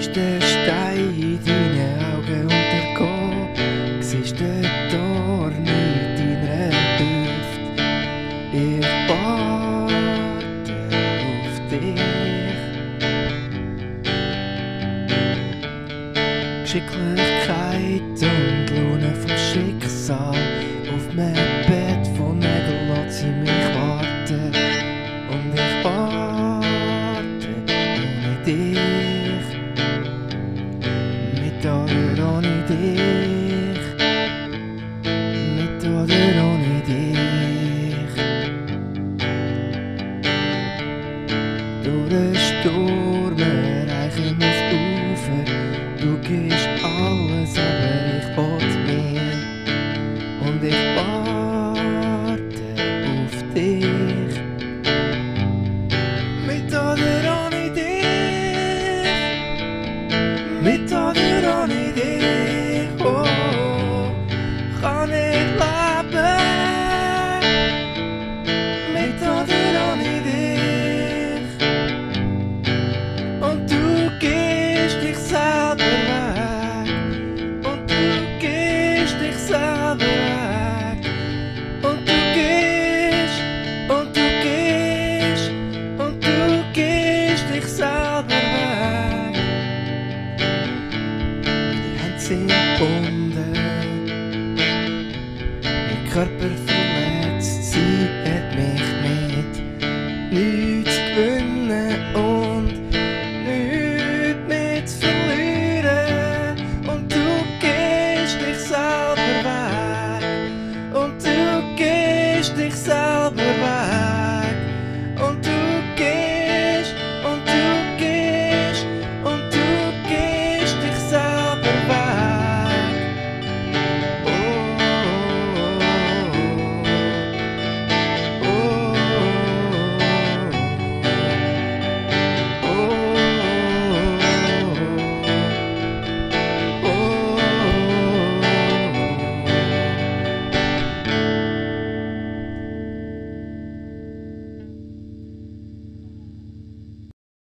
Siehst den Stein in deinen Augen untergehen, siehst den Dorn in deiner Hüfte. Ich warte auf dich. Geschicklichkeit und Laune vom Schicksal, auf meinem Bett von Nägeln lässt sie mich warten. Und ich warte ohne dich, mit oder ohne dich, mit oder ohne dich. Durch den Sturm erreichen wir das Ufer, du gehst alles, aber ich will mehr. Und ich warte auf dich, mit oder ohne dich, mit oder ohne dich, oh, kann ich leben, mit oder ohne dich. Und du gehst dich selber weg, und du gehst dich selber weg, und du gehst, und du gehst, und du gehst dich selber weg. Die Hände sind gebunden, mein Körper verletzt, sie hat mich mit nichts zu gewinnen und nichts mehr zu verlieren. Und du gehst dich selber weg, und du gehst dich selber weg.